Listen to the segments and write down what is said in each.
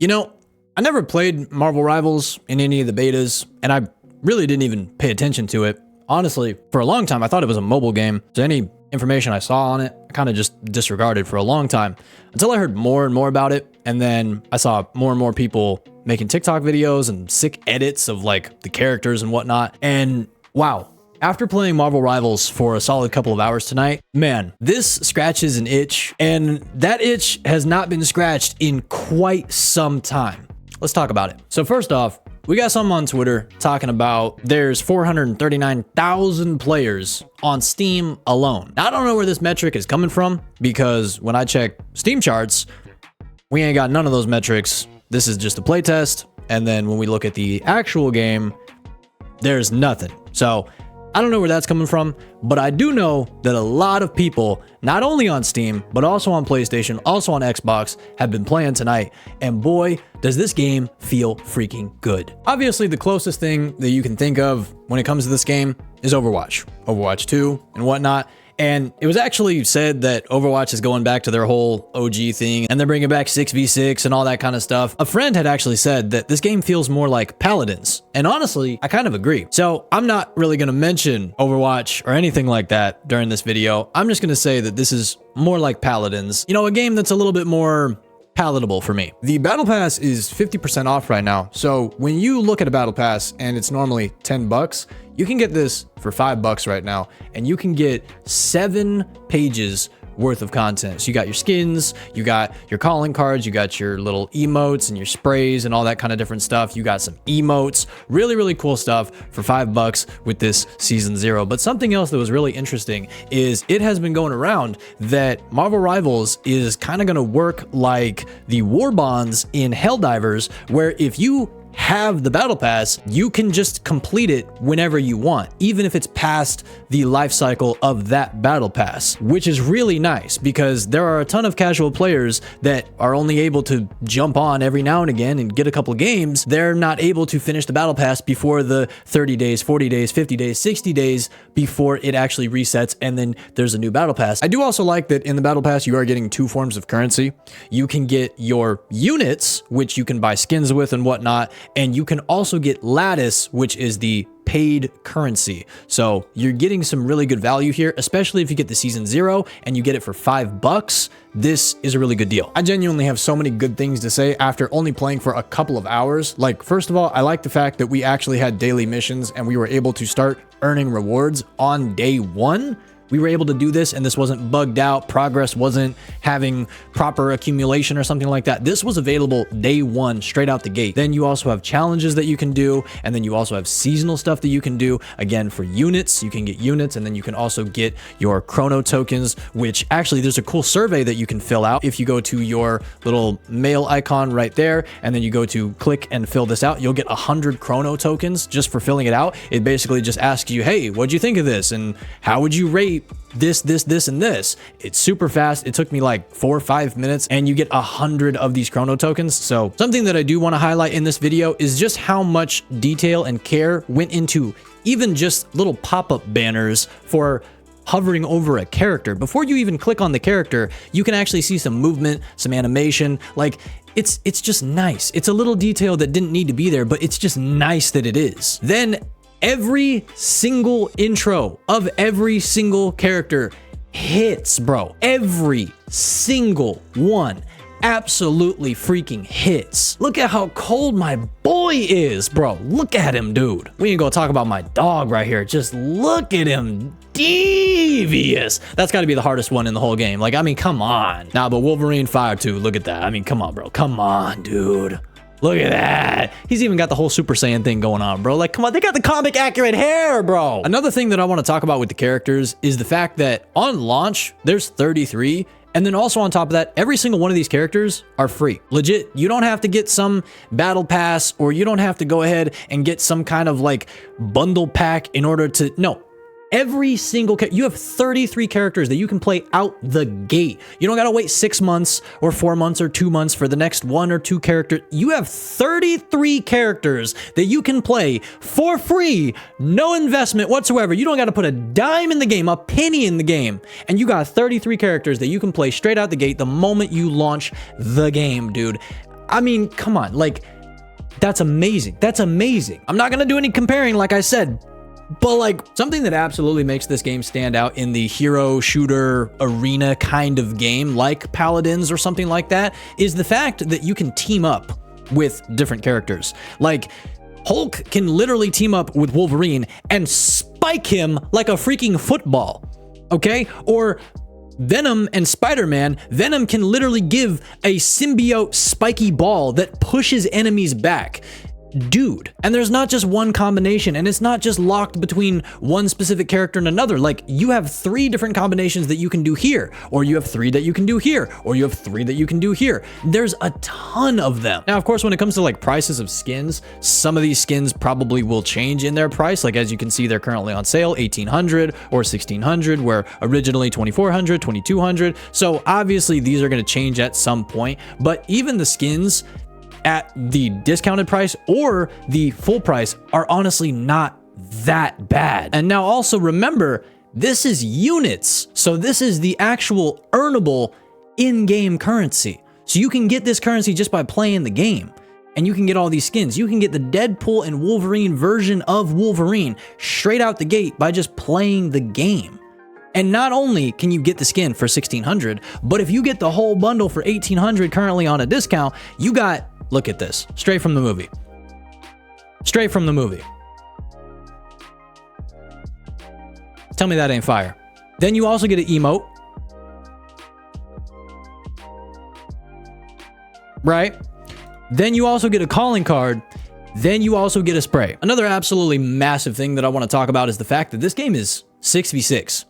You know, I never played Marvel Rivals in any of the betas, and I really didn't even pay attention to it. Honestly, for a long time, I thought it was a mobile game, so any information I saw on it, I kind of just disregarded for a long time until I heard more and more about it, and then I saw more and more people making TikTok videos and sick edits of like the characters and whatnot, and wow. After playing Marvel Rivals for a solid couple of hours tonight, man, this scratches an itch, and that itch has not been scratched in quite some time. Let's talk about it. So first off, we got some on Twitter talking about there's 439,000 players on Steam alone. Now, I don't know where this metric is coming from because when I check Steam charts, we ain't got none of those metrics. This is just a playtest. And then when we look at the actual game, there's nothing. So I don't know where that's coming from, but I do know that a lot of people, not only on Steam, but also on PlayStation, also on Xbox, have been playing tonight. And boy, does this game feel freaking good. Obviously, the closest thing that you can think of when it comes to this game is Overwatch. Overwatch 2 and whatnot. And it was actually said that Overwatch is going back to their whole OG thing, and they're bringing back 6v6 and all that kind of stuff. A friend had actually said that this game feels more like Paladins. And honestly, I kind of agree. So I'm not really going to mention Overwatch or anything like that during this video. I'm just going to say that this is more like Paladins. You know, a game that's a little bit more palatable for me. The Battle Pass is 50% off right now. So when you look at a Battle Pass and it's normally 10 bucks, you can get this for $5 right now, and you can get 7 pages worth of content. So you got your skins, you got your calling cards, you got your little emotes and your sprays and all that kind of different stuff. You got some emotes, really, really cool stuff for $5 with this season 0. But something else that was really interesting is it has been going around that Marvel Rivals is kind of going to work like the war bonds in Helldivers, where if you have the battle pass, you can just complete it whenever you want, even if it's past the life cycle of that battle pass, which is really nice because there are a ton of casual players that are only able to jump on every now and again and get a couple games. They're not able to finish the battle pass before the 30 days, 40 days, 50 days, 60 days before it actually resets, and then there's a new battle pass. I do also like that in the battle pass, you are getting 2 forms of currency. You can get your units, which you can buy skins with and whatnot, and you can also get lattice, which is the paid currency. So you're getting some really good value here, especially if you get the season 0 and you get it for $5. This is a really good deal. I genuinely have so many good things to say after only playing for a couple of hours. Like, first of all, I like the fact that we actually had daily missions and we were able to start earning rewards on day 1. We were able to do this and this wasn't bugged out. Progress wasn't having proper accumulation or something like that. This was available day 1 straight out the gate. Then you also have challenges that you can do. And then you also have seasonal stuff that you can do. Again, for units, you can get units, and then you can also get your chrono tokens, which actually there's a cool survey that you can fill out. If you go to your little mail icon right there, and then you go to click and fill this out, you'll get 100 chrono tokens just for filling it out. It basically just asks you, hey, what'd you think of this? And how would you rate this, and this? It's super fast. It took me like 4 or 5 minutes, and you get 100 of these chrono tokens. So something that I do want to highlight in this video is just how much detail and care went into even just little pop-up banners for hovering over a character. Before you even click on the character, you can actually see some movement, some animation. Like, it's just nice. It's a little detail that didn't need to be there, but it's just nice that it is. Then every single intro of every single character hits, bro. Every single one absolutely freaking hits. Look at how cold my boy is, bro. Look at him, dude. We ain't gonna talk about my dog right here. Just look at him. Devious. That's got to be the hardest one in the whole game. Like, I mean, come on. Nah, but Wolverine Fire 2, look at that. I mean, come on, bro. Come on, dude. Look at that. He's even got the whole Super Saiyan thing going on, bro. Like, come on, they got the comic accurate hair, bro. Another thing that I want to talk about with the characters is the fact that on launch, there's 33. And then also on top of that, every single one of these characters are free. Legit, you don't have to get some battle pass, or you don't have to go ahead and get some kind of like bundle pack in order to, no. Every single you have 33 characters that you can play out the gate. You don't gotta wait 6 months or 4 months or 2 months for the next 1 or 2 characters. You have 33 characters that you can play for free, no investment whatsoever. You don't gotta put a dime in the game, a penny in the game, and you got 33 characters that you can play straight out the gate the moment you launch the game, dude. I mean, come on, like, that's amazing. That's amazing. I'm not gonna do any comparing, like I said, but like something that absolutely makes this game stand out in the hero shooter arena kind of game, like Paladins or something like that, is the fact that you can team up with different characters. Like, Hulk can literally team up with Wolverine and spike him like a freaking football, okay? Or Venom and Spider-Man, Venom can literally give a symbiote spiky ball that pushes enemies back. Dude, and there's not just one combination, and it's not just locked between one specific character and another. Like, you have 3 different combinations that you can do here, or you have 3 that you can do here, or you have 3 that you can do here. There's a ton of them. Now, of course, when it comes to like prices of skins, some of these skins probably will change in their price. Like, as you can see, they're currently on sale, 1,800 or 1,600, where originally 2,400, 2,200. So obviously these are going to change at some point, but even the skins at the discounted price or the full price are honestly not that bad. And now also remember, this is units. So this is the actual earnable in-game currency. So you can get this currency just by playing the game. And you can get all these skins. You can get the Deadpool and Wolverine version of Wolverine straight out the gate by just playing the game. And not only can you get the skin for 1,600, but if you get the whole bundle for 1,800 currently on a discount, you got, look at this, straight from the movie. Straight from the movie. Tell me that ain't fire. Then you also get an emote. Right? Then you also get a calling card. Then you also get a spray. Another absolutely massive thing that I want to talk about is the fact that this game is 6v6.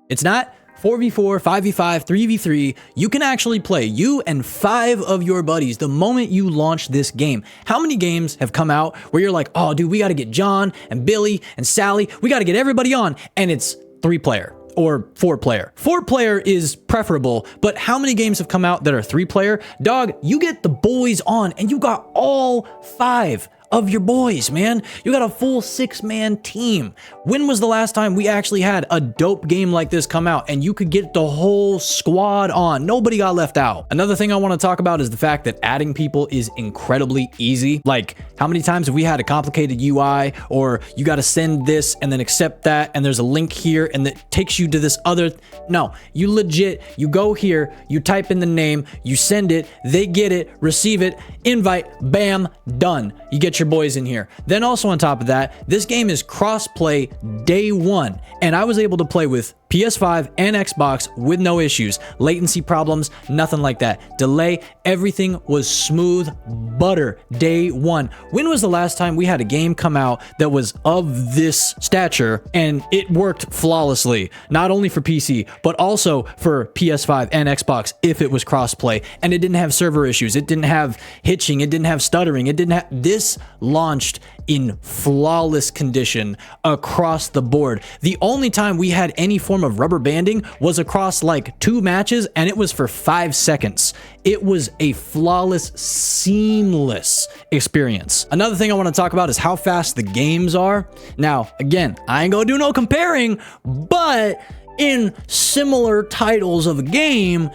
It's not 4v4, 5v5, 3v3. You can actually play, you and 5 of your buddies, the moment you launch this game. How many games have come out where you're like, oh, dude, we got to get John and Billy and Sally. We got to get everybody on. And it's 3-player or 4-player. 4-player is preferable, but how many games have come out that are 3-player? Dog, you get the boys on and you got all 5 of your boys, man. You got a full 6-man team. When was the last time we actually had a dope game like this come out and you could get the whole squad on? Nobody got left out. Another thing I want to talk about is the fact that adding people is incredibly easy. Like, how many times have we had a complicated UI, or you got to send this and then accept that, and there's a link here and that takes you to this other? No, you legit, you go here, you type in the name, you send it, they get it, receive it, invite, bam, done. You get your boys in here. Then also on top of that, this game is cross-play day 1, and I was able to play with PS5 and Xbox with no issues. Latency problems, nothing like that. Delay, everything was smooth butter day 1. When was the last time we had a game come out that was of this stature and it worked flawlessly, not only for PC, but also for PS5 and Xbox if it was crossplay, and it didn't have server issues, it didn't have hitching, it didn't have stuttering, it didn't have, this launched in flawless condition across the board. The only time we had any form of rubber banding was across like 2 matches, and it was for 5 seconds. It was a flawless, seamless experience. Another thing I want to talk about is how fast the games are. Now, again, I ain't gonna do no comparing, but in similar titles of a game,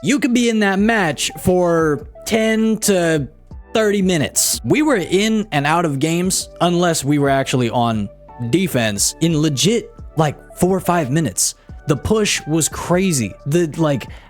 you could be in that match for 10 to 30 minutes. We were in and out of games, unless we were actually on defense, in legit like 4 or 5 minutes. The push was crazy.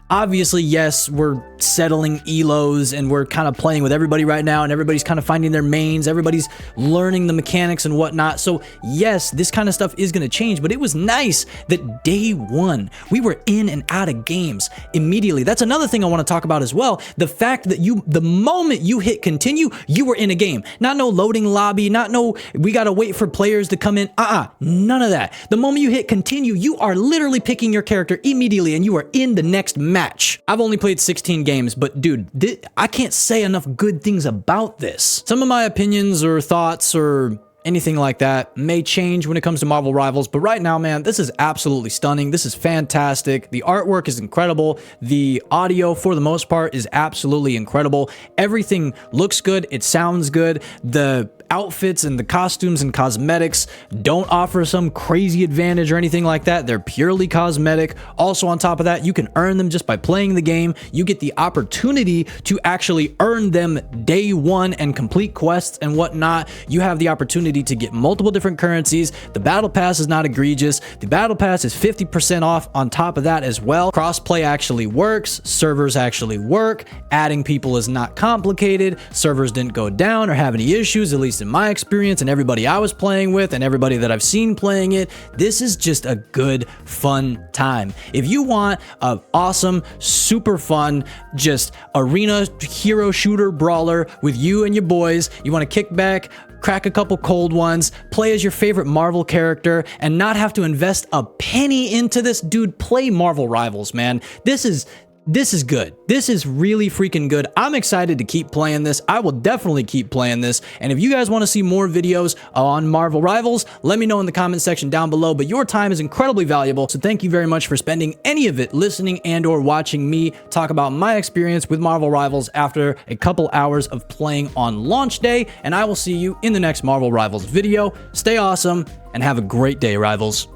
Obviously, yes, we're settling elos and we're kind of playing with everybody right now, and everybody's kind of finding their mains, everybody's learning the mechanics and whatnot. So yes, this kind of stuff is going to change, but it was nice that day 1 we were in and out of games immediately. That's another thing I want to talk about as well. The fact that the moment you hit continue, you were in a game. Not no loading lobby, not no we got to wait for players to come in. None of that. The moment you hit continue, you are literally picking your character immediately and you are in the next match. I've only played 16 games, but dude, I can't say enough good things about this. Some of my opinions or thoughts or anything like that may change when it comes to Marvel Rivals, but right now, man, this is absolutely stunning. This is fantastic. The artwork is incredible. The audio, for the most part, is absolutely incredible. Everything looks good. It sounds good. The outfits and the costumes and cosmetics don't offer some crazy advantage or anything like that. They're purely cosmetic. Also, on top of that, you can earn them just by playing the game. You get the opportunity to actually earn them day one and complete quests and whatnot. You have the opportunity to get multiple different currencies. The battle pass is not egregious. The battle pass is 50% off on top of that as well. Crossplay actually works. Servers actually work. Adding people is not complicated. Servers didn't go down or have any issues, at least in my experience and everybody I was playing with and everybody that I've seen playing it. This is just a good, fun time. If you want an awesome, super fun, just arena hero shooter brawler with you and your boys, you want to kick back, crack a couple cold ones, play as your favorite Marvel character, and not have to invest a penny into this, dude, play Marvel Rivals, man. This is good. This is really freaking good. I'm excited to keep playing this. I will definitely keep playing this. And if you guys want to see more videos on Marvel Rivals, let me know in the comment section down below. But your time is incredibly valuable. So thank you very much for spending any of it listening and or watching me talk about my experience with Marvel Rivals after a couple hours of playing on launch day. And I will see you in the next Marvel Rivals video. Stay awesome and have a great day, Rivals.